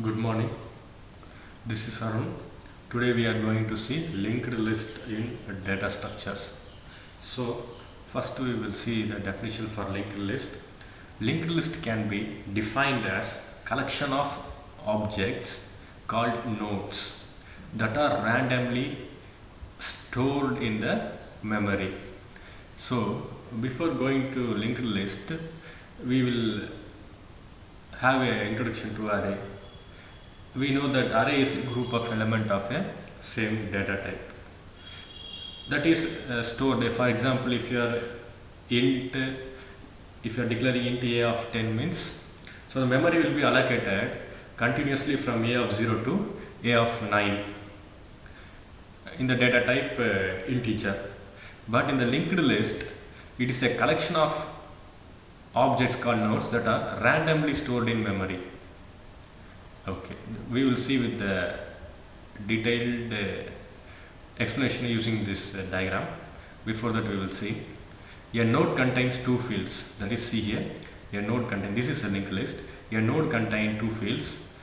Good morning. This is Arun. Today we are going to see linked list in data structures. So first we will see the definition for linked list. Linked list can be defined as collection of objects called nodes that are randomly stored in the memory. So before going to linked list, we will have an introduction to array. We know that array is a group of element of a same data type that is stored. For example, if you are declaring int a of 10 means, so the memory will be allocated continuously from a of 0 to a of 9 in the data type integer. But in the linked list, it is a collection of objects called nodes that are randomly stored in memory. Okay, we will see with the detailed explanation using this diagram. Before that, we will see a node contains two fields. That is, see here, a node contains, this is a linked list. A node contains two fields,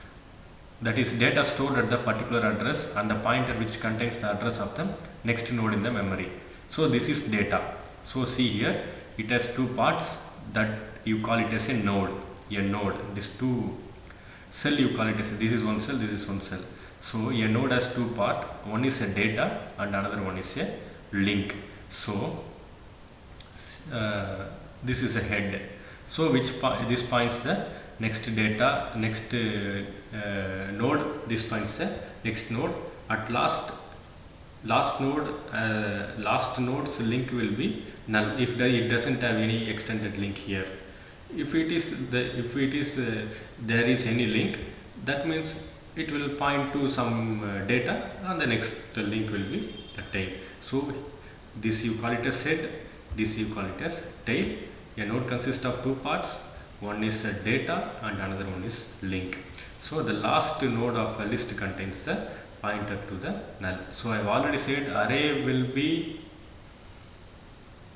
that is data stored at the particular address and the pointer which contains the address of the next node in the memory. So this is data. So see here, it has two parts that you call it as a node. A node, these two cell you call it as this is one cell, this is one cell. So a node has two parts, one is a data and another one is a link. So this is a head. So this points the next data, next node, this points the next node. At last node's link will be null if it doesn't have any extended link here. If it is there is any link, that means it will point to some data and the next link will be the tail. So this you call it as head, this you call it as tail. A node consists of two parts, one is data and another one is link. So the last node of a list contains the pointer to the null. So I have already said array will be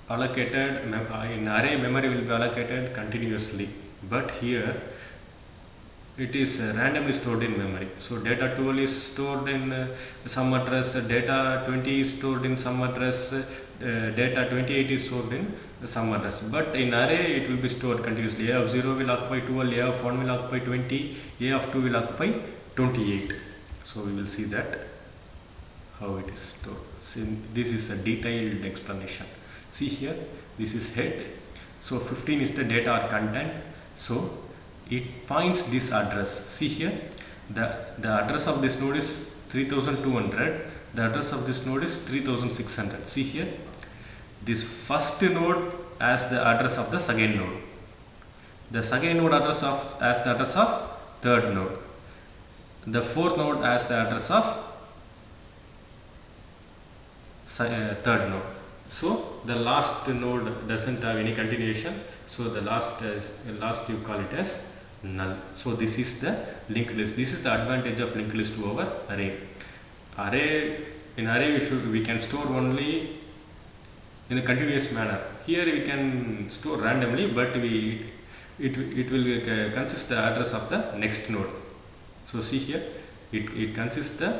allocated, in array memory will be allocated continuously, but here it is randomly stored in memory. So data 12 is stored in some address, data 20 is stored in some address, data 28 is stored in some address, but in array it will be stored continuously. A of 0 will occupy 12, a of 1 will occupy 20, a of 2 will occupy 28. So we will see that how it is stored. So this is a detailed explanation. See here, this is head. So 15 is the data or content. So it points this address. See here, the address of this node is 3200. The address of this node is 3600. See here, this first node as the address of the second node. The second node as the address of third node. The fourth node as the address of third node. So the last node doesn't have any continuation. So the last you call it as null. So this is the linked list. This is the advantage of linked list over array. In array we can store only in a continuous manner. Here we can store randomly, but it will consist the address of the next node. So see here, it consists the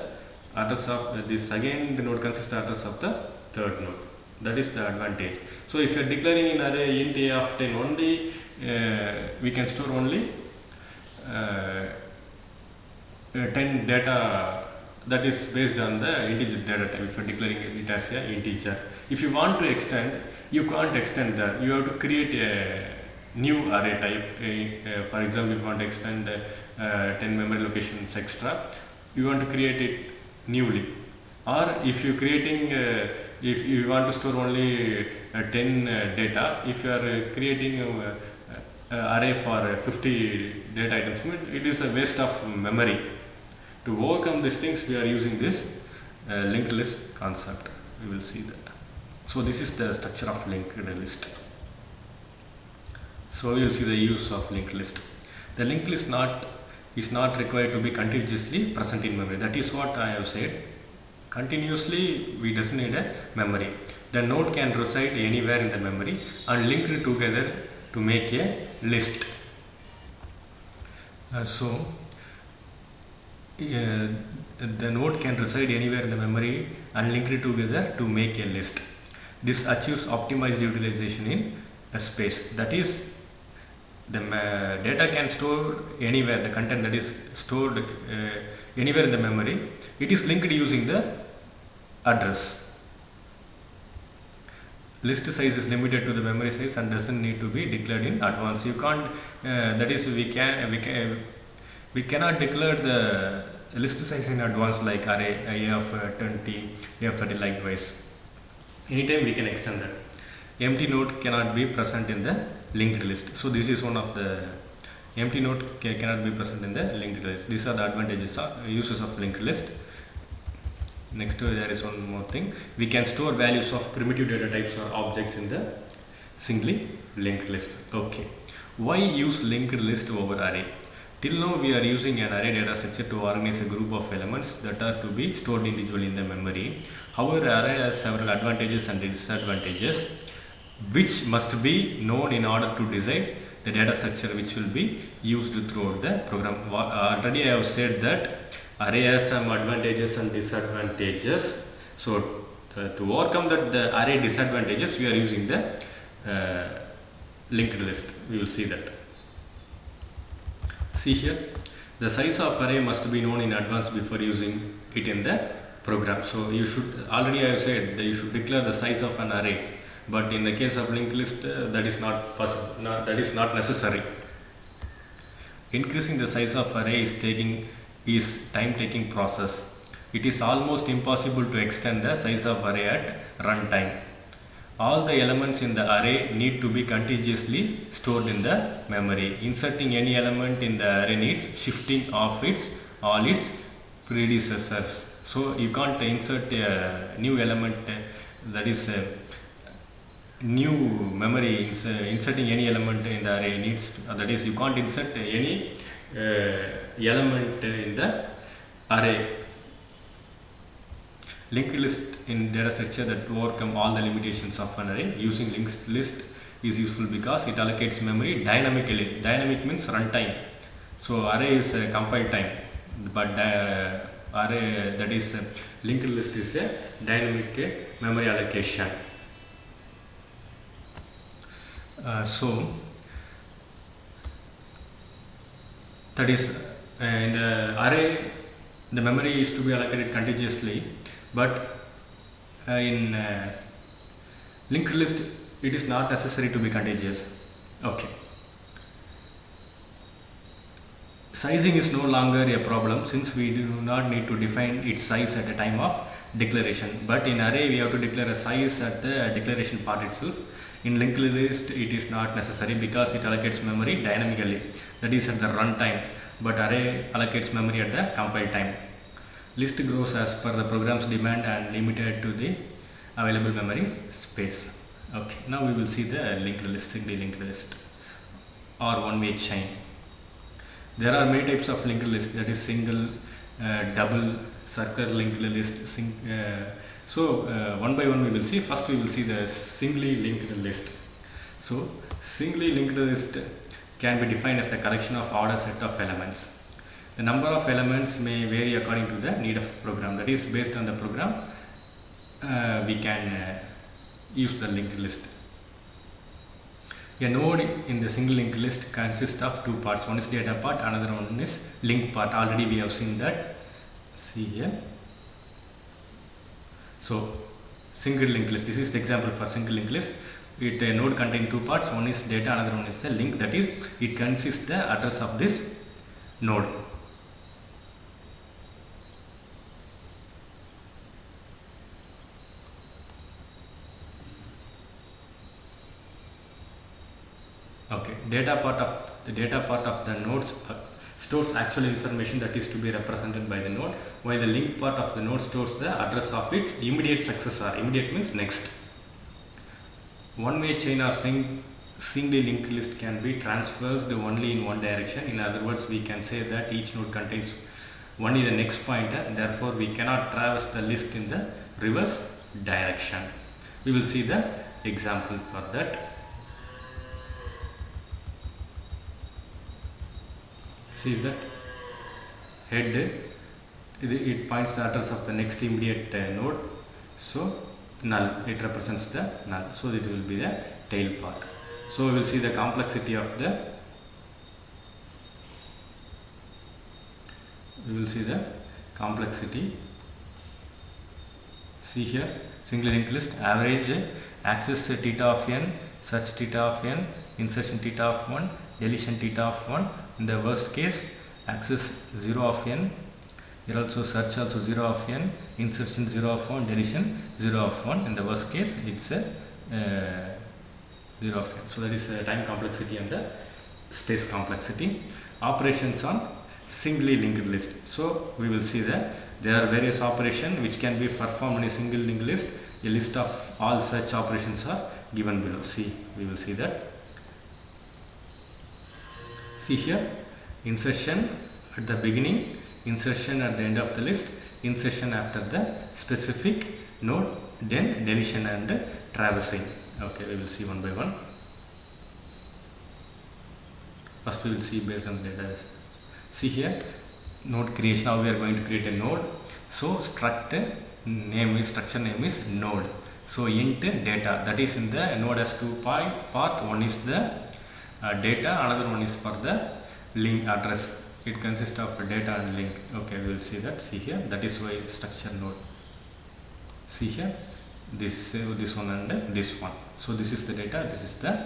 address of this second node consists the address of the third node. That is the advantage. So if you are declaring in array int a of 10 only, we can store only 10 data that is based on the integer data type. If you are declaring it as an integer, if you want to extend, you can't extend that. You have to create a new array type. For example, if you want to extend 10 memory locations extra, you want to create it newly. Or if you creating if you want to store only 10 data, if you are creating array for 50 data items, it is a waste of memory. To overcome these things, we are using this linked list concept. We will see that. So this is the structure of linked list. So we will see the use of linked list. The linked list is not required to be continuously present in memory. That is what I have said. Continuously we doesn't need a memory. The node can reside anywhere in the memory and linked together to make a list. So uh, the node can reside anywhere in the memory and link it together to make a list. This achieves optimized utilization in a space. That is, the data can store anywhere, the content that is stored anywhere in the memory. It is linked using the address. List size is limited to the memory size and doesn't need to be declared in advance. You can't, that is, we cannot declare the list size in advance like array a of 20, a of 30 likewise. Anytime we can extend that. Empty node cannot be present in the linked list. So this is one of the empty node cannot be present in the linked list. These are the advantages of uses of linked list. Next there is one more thing. We can store values of primitive data types or objects in the singly linked list. Okay. Why use linked list over array? Till now we are using an array data structure to organize a group of elements that are to be stored individually in the memory. However, array has several advantages and disadvantages which must be known in order to decide the data structure which will be used throughout the program. Already I have said that array has some advantages and disadvantages. So to overcome that the array disadvantages, we are using the linked list. We will see that. See here, the size of array must be known in advance before using it in the program. So you should, already I have said that you should declare the size of an array, but in the case of linked list that is not possible, that is not necessary. Increasing the size of array is time taking process. It is almost impossible to extend the size of array at runtime. All the elements in the array need to be contiguously stored in the memory. Inserting any element in the array needs shifting of all its predecessors. So you can't insert a new element, that is new memory. Inserting any element in the array needs, that is, you can't insert any element in the array. Linked list in data structure that overcome all the limitations of an array. Using linked list is useful because it allocates memory dynamically. Dynamic means runtime. So array is compile time, but array, that is linked list is a dynamic memory allocation. So that is in the array the memory is to be allocated contiguously, but in linked list it is not necessary to be contiguous. Okay. Sizing is no longer a problem since we do not need to define its size at the time of declaration, but in array we have to declare a size at the declaration part itself. In linked list it is not necessary because it allocates memory dynamically, that is at the runtime, but array allocates memory at the compile time. List grows as per the program's demand and limited to the available memory space. Okay, now we will see the linked list, single linked list or one-way chain. There are many types of linked list, that is single, double, circular linked list. One by one we will see. First we will see the singly linked list. So singly linked list can be defined as the collection of ordered set of elements. The number of elements may vary according to the need of program, that is based on the program we can use the linked list. A node in the single linked list consists of two parts. One is data part, another one is link part. Already we have seen that. See here. So single linked list, this is the example for single linked list. A node contains two parts. One is data, another one is the link, that is it consists the address of this node. Okay, data part of the nodes stores actual information that is to be represented by the node, while the link part of the node stores the address of its immediate successor. Immediate means next. One-way chain or singly linked list can be traversed only in one direction. In other words, we can say that each node contains only the next pointer, therefore we cannot traverse the list in the reverse direction. We will see the example for that. See that head it points the address of the next immediate node. So null, it represents the null, so it will be the tail part. So we will see the complexity of the, see here, single linked list, average, access theta of n, search theta of n, insertion theta of 1, deletion theta of 1. In the worst case, access 0 of n, here also search also 0 of n, insertion 0 of 1, deletion 0 of 1. In the worst case, it's a 0 of n. So that is time complexity and the space complexity. Operations on singly linked list. So we will see that there are various operations which can be performed in a single linked list. A list of all such operations are given below. See, we will see that. See here, insertion at the beginning, insertion at the end of the list, insertion after the specific node, then deletion and traversing. Okay, we will see one by one. First we will see based on data. See here, node creation. Now we are going to create a node. So structure name is node. So int data, that is in the node has two part. One is the data, another one is for the link address. It consists of data and link. Okay, we will see that. See here, that is why structure node. See here, this one and this one. So this is the data, this is the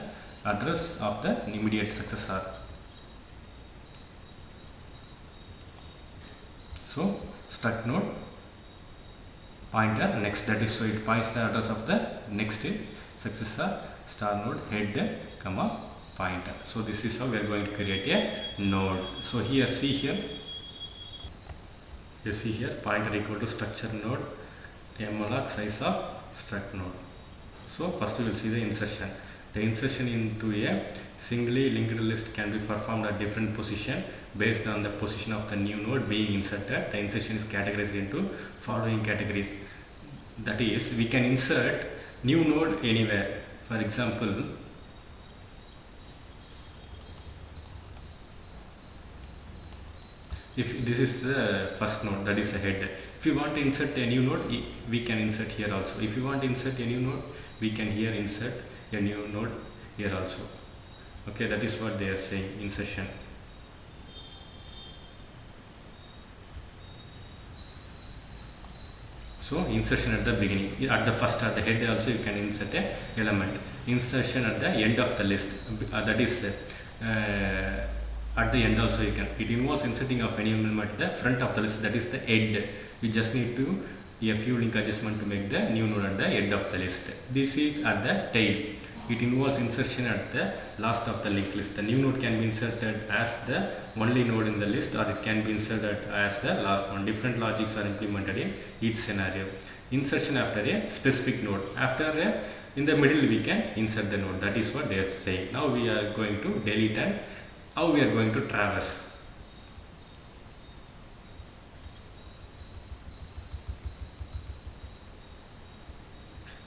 address of the immediate successor. So struct node pointer next, that is why it points the address of the next successor, star node head comma pointer. So this is how we are going to create a node. So here, see here, you see here, pointer equal to structure node malloc size of struct node. So first we will see the insertion. The insertion into a singly linked list can be performed at different position based on the position of the new node being inserted. The insertion is categorized into following categories. That is, we can insert new node anywhere. For example, if this is the first node, that is a head. If you want to insert a new node, we can insert here also. If you want to insert a new node, we can here insert a new node here also. Okay, that is what they are saying, insertion. So insertion at the beginning, at the first, at the head also you can insert a element. Insertion at the end of the list, that is at the end also you can. It involves inserting of any element at the front of the list, that is the head. We just need to a few link adjustment to make the new node at the end of the list. This is at the tail. It involves insertion at the last of the linked list. The new node can be inserted as the only node in the list, or it can be inserted as the last one. Different logics are implemented in each scenario. Insertion after a specific node. In the middle we can insert the node. That is what they are saying. Now we are going to delete and how we are going to traverse.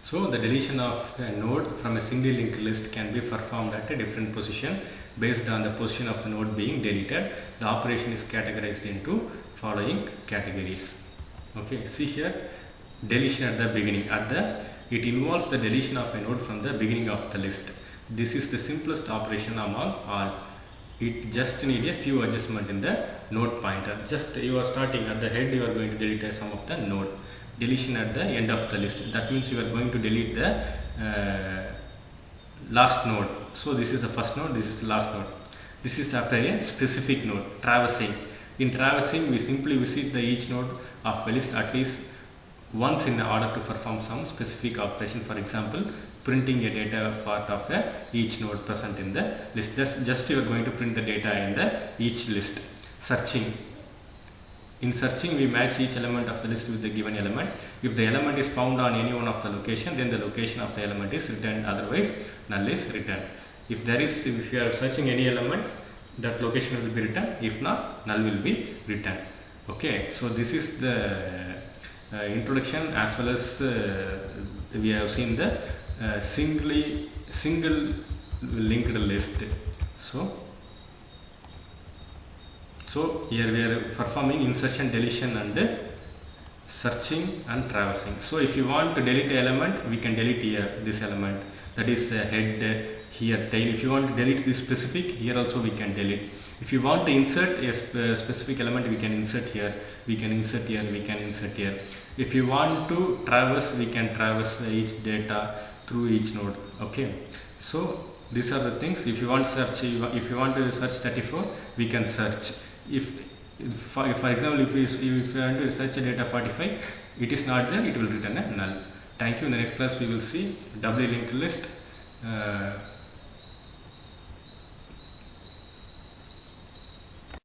So the deletion of a node from a single linked list can be performed at a different position based on the position of the node being deleted. The operation is categorized into following categories. Okay, see here, deletion at the beginning. It involves the deletion of a node from the beginning of the list. This is the simplest operation among all. It just need a few adjustment in the node pointer. Just you are starting at the head, you are going to delete some of the node. Deletion at the end of the list, that means you are going to delete the last node. So this is the first node, this is the last node. This is after a specific node, traversing. In traversing, we simply visit each node of a list at least once in order to perform some specific operation. For example, printing a data part of each node present in the list. Just you are going to print the data in each list. Searching. In searching, we match each element of the list with the given element. If the element is found on any one of the location, then the location of the element is returned. Otherwise, null is returned. If you are searching any element, that location will be returned. If not, null will be returned. Okay, so this is the introduction, as well as we have seen the single linked list. So So here we are performing insertion, deletion and searching and traversing. So if you want to delete an element, we can delete here this element, that is head, here tail. If you want to delete this specific, here also we can delete. If you want to insert a specific element, we can insert here, we can insert here, we can insert here. If you want to traverse, we can traverse each data through each node. Okay, so these are the things. If you want search, if you want to search 34, we can search. If for example, if you want to search data 45, it is not there, it will return a null. Thank you. In the next class we will see doubly linked list,